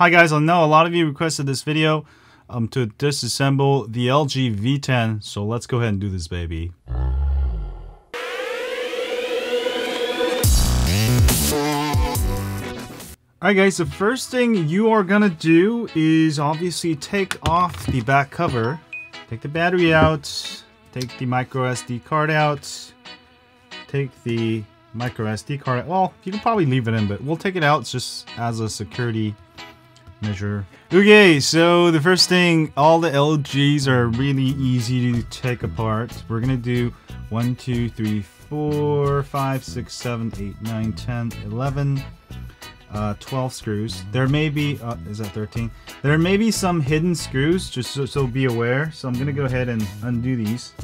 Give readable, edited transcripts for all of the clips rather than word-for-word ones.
Hi guys, I know a lot of you requested this video to disassemble the LG V10, so let's go ahead and do this baby. Alright guys, the first thing you are gonna do is obviously take off the back cover. Take the battery out, take the micro SD card out, take the micro SD card out. Well, you can probably leave it in, but we'll take it out just as a security measure. Okay, so the first thing, all the LGs are really easy to take apart. We're gonna do 1, 2, 3, 4, 5, 6, 7, 8, 9, 10, 11, 12 screws. There may be, is that 13? There may be some hidden screws, just so be aware. So I'm gonna go ahead and undo these.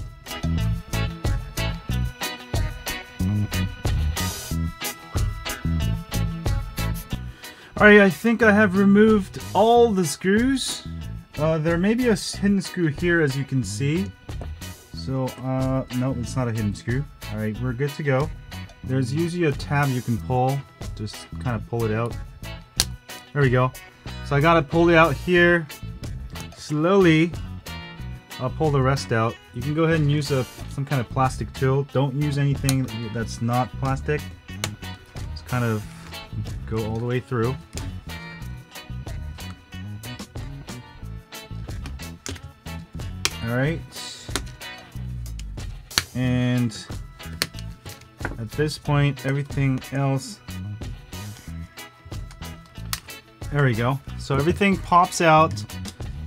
Alright, I think I have removed all the screws. There may be a hidden screw here, as you can see. So, no, it's not a hidden screw. Alright, we're good to go. There's usually a tab you can pull. Just kind of pull it out. There we go. So I gotta pull it out here. Slowly, I'll pull the rest out. You can go ahead and use some kind of plastic tool. Don't use anything that's not plastic. Just kind of go all the way through. Alright. And at this point, everything else. There we go. So everything pops out,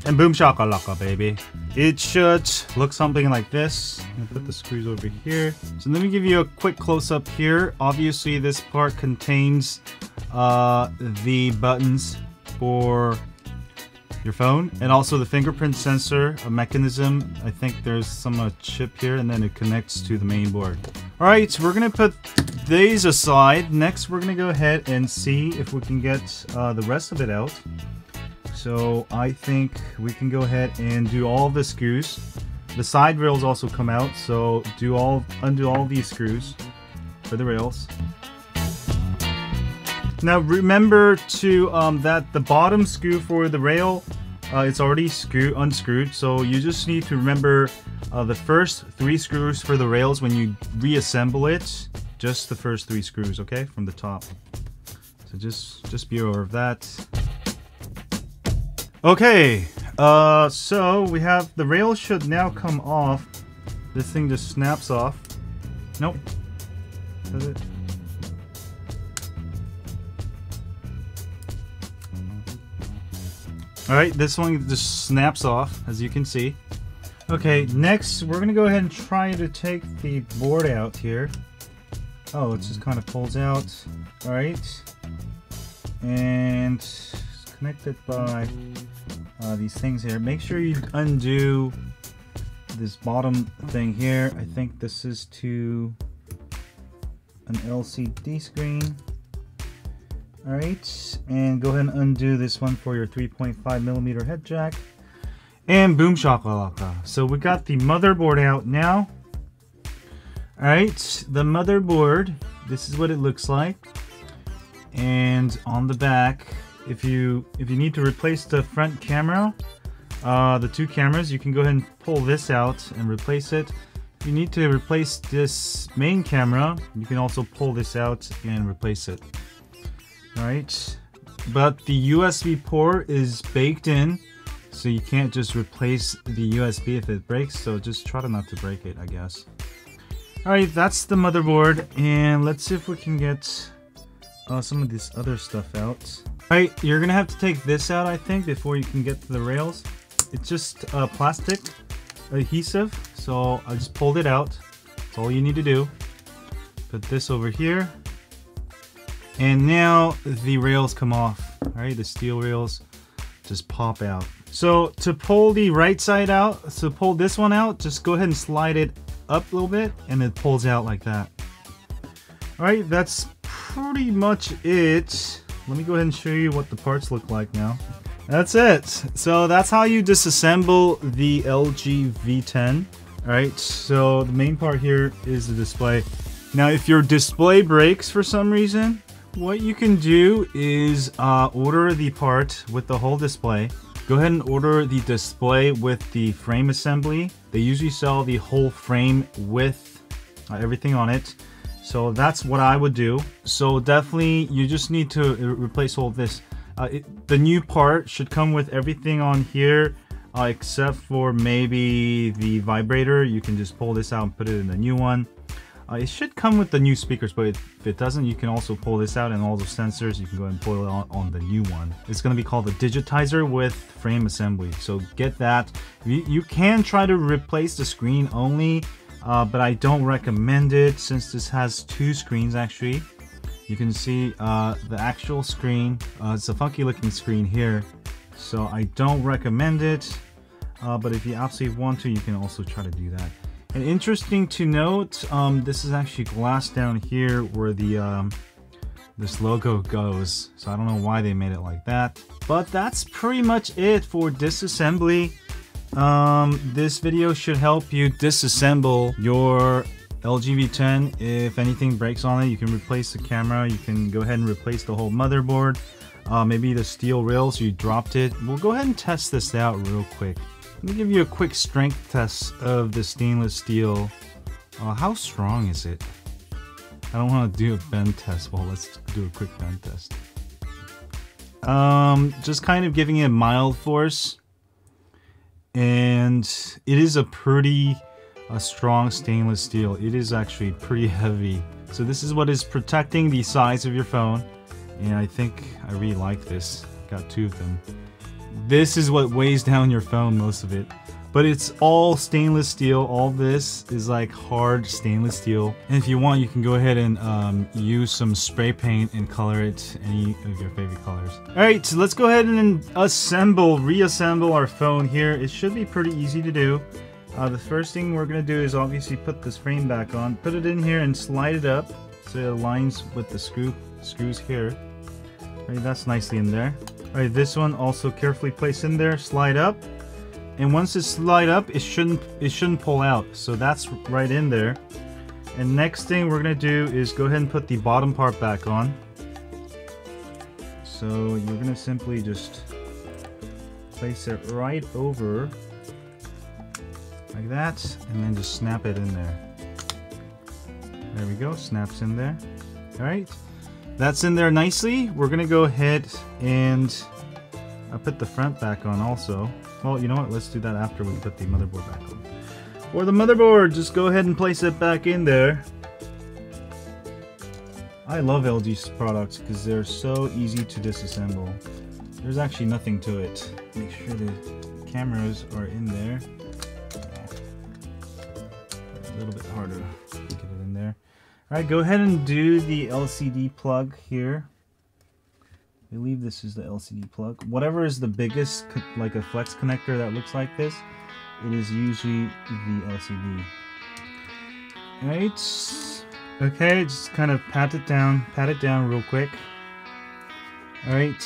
and boom shakalaka, baby. It should look something like this. I'm gonna put the screws over here. So let me give you a quick close-up here. Obviously, this part contains the buttons for your phone, and also the fingerprint sensor, a mechanism. I think there's some chip here, and then it connects to the main board. Alright, so we're gonna put these aside. Next, we're gonna go ahead and see if we can get the rest of it out. So I think we can go ahead and do all the screws. The side rails also come out, so undo all these screws for the rails. Now remember to that the bottom screw for the rail, it's already unscrewed, so you just need to remember the first 3 screws for the rails when you reassemble it. Just the first 3 screws, okay, from the top. So just be aware of that. Okay, so we have the rail should now come off. This thing just snaps off. Nope. Does it? Alright, this one just snaps off, as you can see. Okay, next we're gonna go ahead and try to take the board out here. Oh, it just kind of pulls out. Alright. And it's connected by these things here. Make sure you undo this bottom thing here. I think this is to an LCD screen. Alright, and go ahead and undo this one for your 3.5mm head jack. And boom shakalaka. So we got the motherboard out now. Alright, the motherboard, this is what it looks like. And on the back, if you need to replace the front camera, the 2 cameras, you can go ahead and pull this out and replace it. If you need to replace this main camera, you can also pull this out and replace it. Alright, but the USB port is baked in, so you can't just replace the USB if it breaks, so just try to not to break it, I guess. Alright, that's the motherboard, and let's see if we can get some of this other stuff out. Alright, you're gonna have to take this out, I think, before you can get to the rails. It's just plastic adhesive, so I just pulled it out. That's all you need to do. Put this over here. And now the rails come off. Alright, the steel rails just pop out. So to pull the right side out, so pull this one out, just go ahead and slide it up a little bit and it pulls out like that. Alright, that's pretty much it. Let me go ahead and show you what the parts look like now. That's it. So that's how you disassemble the LG V10. Alright, so the main part here is the display. Now if your display breaks for some reason, what you can do is order the part with the whole display. Go ahead and order the display with the frame assembly. They usually sell the whole frame with everything on it. So that's what I would do. So definitely you just need to replace all of this. The new part should come with everything on here except for maybe the vibrator. You can just pull this out and put it in the new one. It should come with the new speakers, but if it doesn't, you can also pull this out, and all the sensors, you can go ahead and pull it on the new one. It's going to be called the digitizer with frame assembly, so get that. You can try to replace the screen only, but I don't recommend it since this has two screens actually. You can see the actual screen. It's a funky looking screen here, so I don't recommend it, but if you absolutely want to, you can also try to do that. And interesting to note, this is actually glass down here where the this logo goes. So I don't know why they made it like that. But that's pretty much it for disassembly. This video should help you disassemble your LG V10. If anything breaks on it, you can replace the camera. You can go ahead and replace the whole motherboard. Maybe the steel rails, you dropped it. We'll go ahead and test this out real quick. Let me give you a quick strength test of the stainless steel. How strong is it? I don't want to do a bend test. Well, let's do a quick bend test. Just kind of giving it a mild force. And it is a pretty strong stainless steel. It is actually pretty heavy. So this is what is protecting the size of your phone. And I think I really like this. Got two of them. This is what weighs down your phone, most of it. But it's all stainless steel. All this is like hard stainless steel. And if you want, you can go ahead and use some spray paint and color it any of your favorite colors. Alright, so let's go ahead and reassemble our phone here. It should be pretty easy to do. The first thing we're going to do is obviously put this frame back on. Put it in here and slide it up so it aligns with the screws here. Alright, that's nicely in there. Alright, this one also carefully place in there, slide up, and once it's slide up, it shouldn't pull out. So that's right in there. And next thing we're gonna do is go ahead and put the bottom part back on. So you're gonna simply just place it right over like that, and then just snap it in there. There we go, snaps in there. Alright. That's in there nicely. We're gonna go ahead and put the front back on also. Well, you know what? Let's do that after we put the motherboard back on. For the motherboard, just go ahead and place it back in there. I love LG's products because they're so easy to disassemble. There's actually nothing to it. Make sure the cameras are in there. A little bit harder to get it in there. Alright, go ahead and do the LCD plug here. I believe this is the LCD plug. Whatever is the biggest, like a flex connector that looks like this, it is usually the LCD. Alright. Okay, just kind of pat it down real quick. Alright.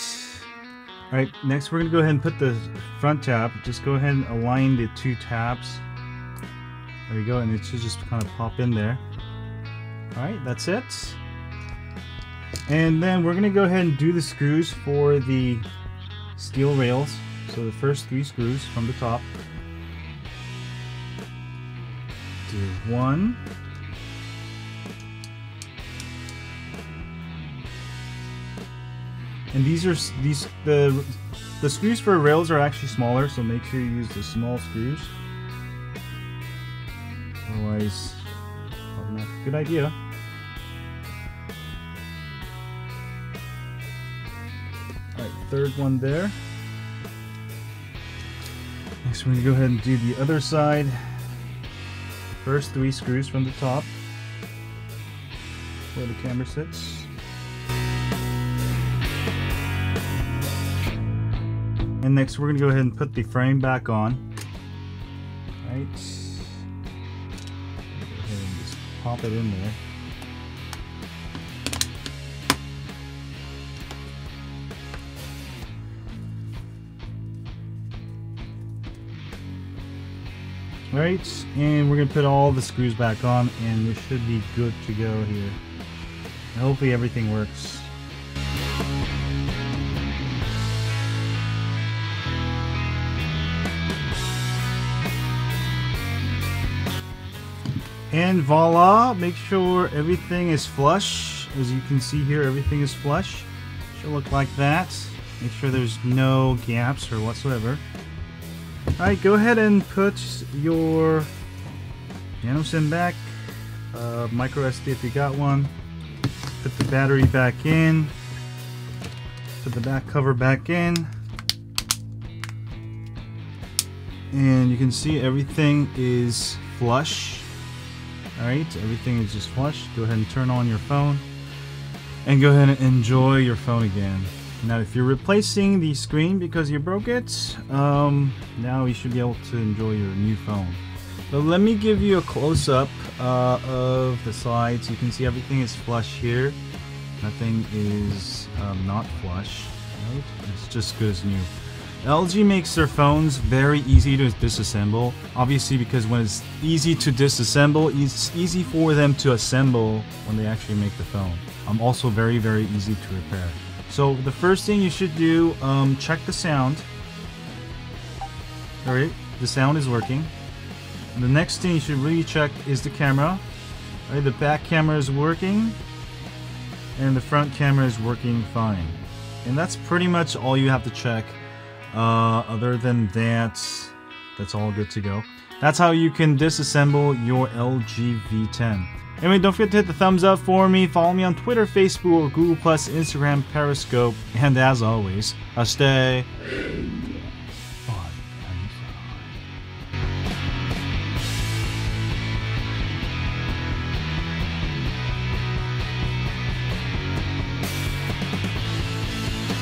Alright, next we're going to go ahead and put the front tab. Just go ahead and align the two tabs. There we go, and it should just kind of pop in there. Alright, that's it. And then we're going to go ahead and do the screws for the steel rails. So the first 3 screws from the top. Do 1. And the screws for rails are actually smaller, so make sure you use the small screws. Otherwise, probably not a good idea. Alright, third one there. Next we're going to go ahead and do the other side. First 3 screws from the top, where the camera sits. And next we're going to go ahead and put the frame back on. Right. Go ahead and just pop it in there. Right, and we're going to put all the screws back on, and we should be good to go here. And hopefully everything works. And voila, make sure everything is flush. As you can see here, everything is flush. Should look like that. Make sure there's no gaps or whatsoever. Alright, go ahead and put your nano SIM back, micro SD if you got one. Put the battery back in. Put the back cover back in. And you can see everything is flush. Alright, everything is just flush. Go ahead and turn on your phone. And go ahead and enjoy your phone again. Now if you're replacing the screen because you broke it, now you should be able to enjoy your new phone. But let me give you a close-up of the sides. You can see everything is flush here. Nothing is not flush. Right? It's just good as new. LG makes their phones very easy to disassemble. Obviously because when it's easy to disassemble, it's easy for them to assemble when they actually make the phone. Also very, very easy to repair. So the first thing you should do, check the sound. Alright, the sound is working. And the next thing you should really check is the camera. Alright, the back camera is working. And the front camera is working fine. And that's pretty much all you have to check. Other than that, that's all good to go. That's how you can disassemble your LG V10. Anyway, don't forget to hit the thumbs up for me. Follow me on Twitter, Facebook, Google+, Instagram, Periscope. And as always, stay